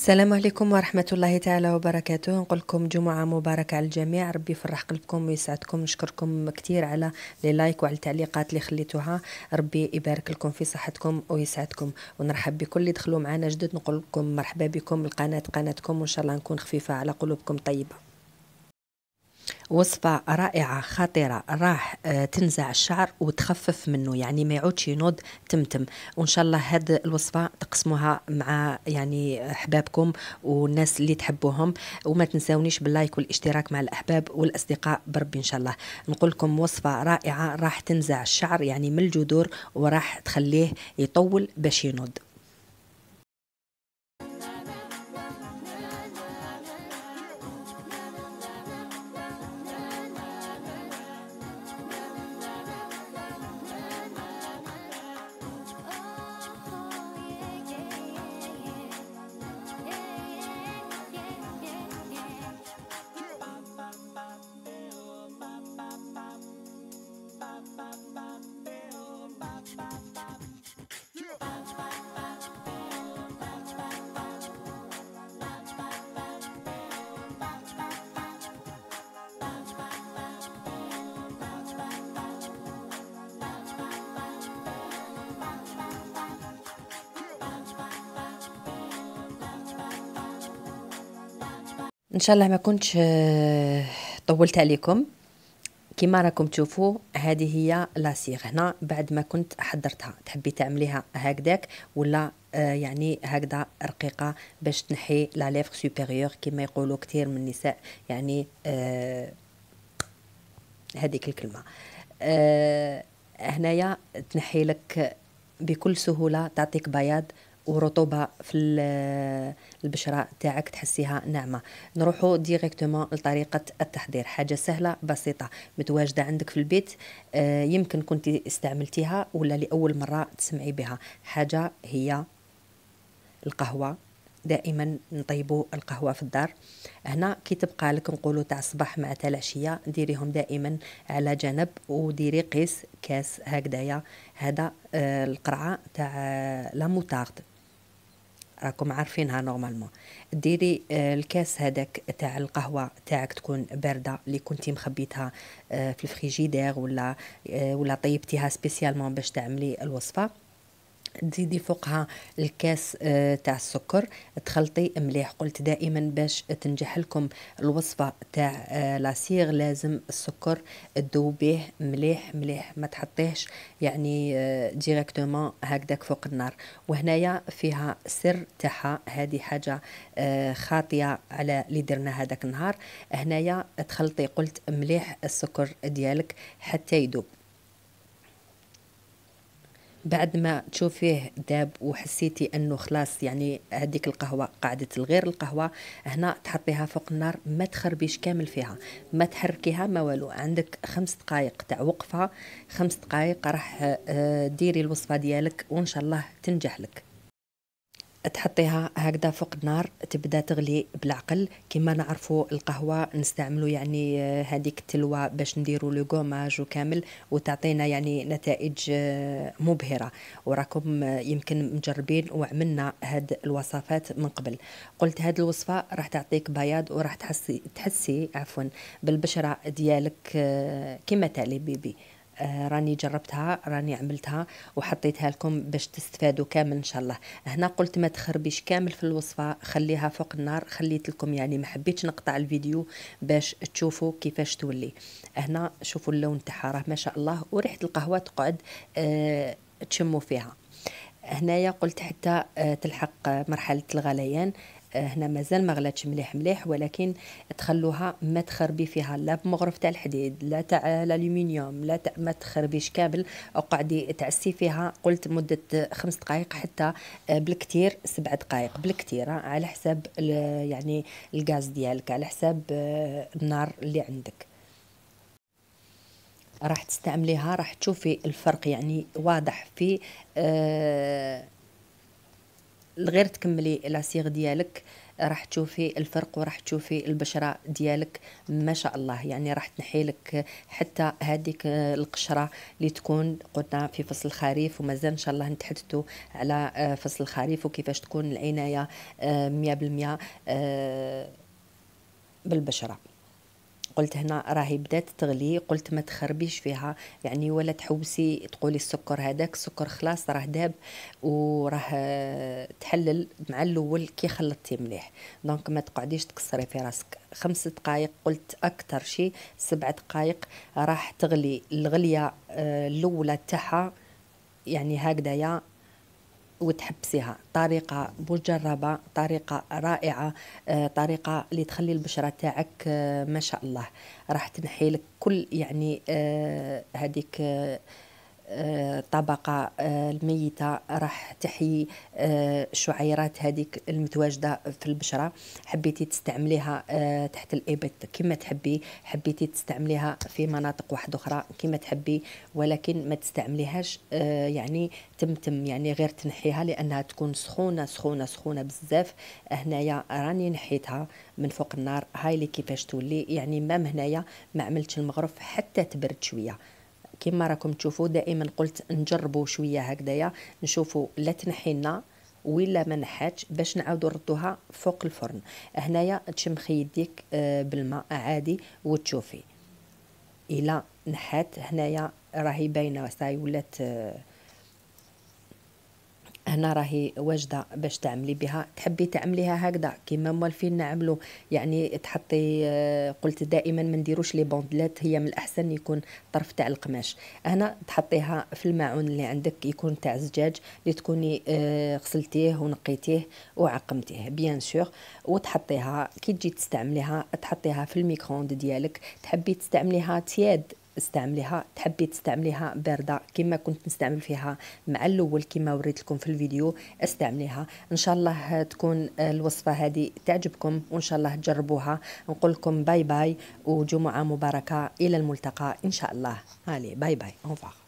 السلام عليكم ورحمة الله تعالى وبركاته. نقول لكم جمعة مباركة على الجميع، ربي يفرح قلبكم ويسعدكم. نشكركم كتير على لي لايك وعلى التعليقات اللي خليتوها، ربي يبارك لكم في صحتكم ويسعدكم. ونرحب بكل اللي دخلوا معنا جدد، نقول لكم مرحبا بكم. القناة قناتكم، وان شاء الله نكون خفيفة على قلوبكم طيبة. وصفة رائعة خطيرة راح تنزع الشعر وتخفف منه، يعني ما يعودش ينوض تمتم. وإن شاء الله هاد الوصفة تقسموها مع يعني أحبابكم والناس اللي تحبوهم، وما تنساونيش باللايك والاشتراك مع الأحباب والأصدقاء بربي إن شاء الله. نقول لكم وصفة رائعة راح تنزع الشعر يعني من الجذور، وراح تخليه يطول باش ينوض. ان شاء الله ما كنتش طولت عليكم. كما راكم تشوفوا هذه هي لاسيغ. هنا بعد ما كنت حضرتها، تحبي تعمليها هكذاك ولا يعني هكذا رقيقه باش تنحي لا ليفغ سوبيريور كما يقولوا كثير من النساء، يعني هذيك الكلمه. هنايا تنحي لك بكل سهوله، تعطيك بياض ورطوبه في البشره تاعك، تحسيها ناعمه. نروحوا ديريكتومون لطريقه التحضير، حاجه سهله بسيطه متواجده عندك في البيت. يمكن كنت استعملتيها ولا لاول مره تسمعي بها. حاجه هي القهوه. دائما نطيبوا القهوه في الدار. هنا كي تبقى لك نقولوا تاع الصباح مع تاع العشيه، ديريهم دائما على جنب، وديري قيس كاس هكذايا. هذا القرعه تاع لا موتارد، راكم عارفينها نورمالمون. ديري الكاس هذاك تاع القهوه تاعك تكون بارده، اللي كنتي مخبيتها في الفريجيدير ولا طيبتيها سبيسيالمون باش تعملي الوصفه. تزيدي فوقها الكاس تاع السكر، تخلطي مليح. قلت دائما باش تنجح لكم الوصفه تاع لاسيغ لازم السكر تذوبيه مليح مليح، ما تحطيهش يعني ديريكتومون هكذاك فوق النار. وهنايا فيها سر تاعها، هذه حاجه خاطيه على اللي درنا هذاك النهار. هنايا تخلطي قلت مليح السكر ديالك حتى يذوب. بعد ما تشوفيه داب وحسيتي انه خلاص يعني هذيك القهوه قاعده الغير القهوه، هنا تحطيها فوق النار، ما تخربيش كامل فيها، ما تحركيها ما والو. عندك 5 دقائق تاع وقفه، 5 دقائق راح ديري الوصفه ديالك وان شاء الله تنجح لك. تحطيها هكذا فوق النار، تبدا تغلي بالعقل. كما نعرفوا القهوه نستعملوا يعني هذيك التلوه باش نديروا لو غوماج وكامل، وتعطينا يعني نتائج مبهره. وراكم يمكن مجربين وعملنا هاد الوصفات من قبل. قلت هاد الوصفه راح تعطيك بياض، وراح تحسي عفوا بالبشره ديالك كما تالي بيبي. راني جربتها، راني عملتها وحطيتها لكم باش تستفادوا كامل ان شاء الله. هنا قلت ما تخربيش كامل في الوصفه، خليها فوق النار. خليت لكم يعني ما حبيتش نقطع الفيديو باش تشوفوا كيفاش تولي. هنا شوفوا اللون تاعها راه ما شاء الله، وريحه القهوه تقعد تشموا فيها. هنايا قلت حتى تلحق مرحله الغليان. هنا مازال ما غلاتش مليح مليح، ولكن تخلوها ما تخربي فيها لا بمغرف تاع الحديد لا تاع الالومنيوم، لا ما تخربيش كامل. وقعدي تعسي فيها قلت مده 5 دقائق حتى بالكثير 7 دقائق بالكثير، على حساب يعني الغاز ديالك، على حساب النار اللي عندك. راح تستعمليها راح تشوفي الفرق يعني واضح في غير تكملي لاسيغ ديالك راح تشوفي الفرق وراح تشوفي البشرة ديالك ما شاء الله. يعني راح تنحي لك حتى هذيك القشرة اللي تكون قلنا في فصل الخريف، ومازال ان شاء الله نتحدثوا على فصل الخريف وكيفاش تكون العناية 100% بالبشرة. قلت هنا راهي بدات تغلي، قلت ما تخربيش فيها يعني ولا تحوسي تقولي السكر هذاك، السكر خلاص راه داب وراه تحلل مع الاول كي خلطتي مليح. دونك ما تقعديش تكسري في راسك. 5 دقائق قلت اكثر شيء 7 دقائق راح تغلي الغليه الاولى تاعها يعني هكذايا، وتحبسيها. طريقة مجربة، طريقة رائعة، طريقة اللي تخلي البشرة تاعك ما شاء الله. راح تنحي لك كل يعني هذيك طبقة الميتة، راح تحيي الشعيرات هذيك المتواجدة في البشرة. حبيتي تستعمليها تحت الإبط كما تحبي، حبيتي تستعمليها في مناطق واحدة أخرى كما تحبي، ولكن ما تستعمليهاش يعني تمتم، يعني غير تنحيها لأنها تكون سخونة سخونة سخونة بزاف. هنايا راني نحيتها من فوق النار، هاي اللي كيفاش تولي. يعني مام هنايا ما عملتش المغرف حتى تبرد شوية. كما راكم تشوفوا دائما قلت نجربوا شويه هكذايا نشوفوا لا تنحينا ولا ما نحاتش باش نعاودوا نردوها فوق الفرن. هنايا تشمخي يديك بالماء عادي وتشوفي الى نحات. هنايا راهي باينه ساي ولات هنا راهي واجده باش تعملي بها. تحبي تعمليها هكذا كيما موالفين نعملوا يعني تحطي قلت دائما ما نديروش لي بوندلات، هي من الاحسن يكون طرف تاع القماش. هنا تحطيها في الماعون اللي عندك يكون تاع زجاج اللي تكوني غسلتيه ونقيتيه وعقمتيه بيان سور، وتحطيها كي تجي تستعمليها تحطيها في الميكرووند ديالك. تحبي تستعمليها تياد استعمليها، تحبي تستعمليها بارده كما كنت نستعمل فيها مع الاول كما وريت لكم في الفيديو استعمليها. ان شاء الله تكون الوصفه هذه تعجبكم وان شاء الله تجربوها. نقول لكم باي باي وجمعه مباركه، الى الملتقى ان شاء الله. هالي باي باي، au revoir.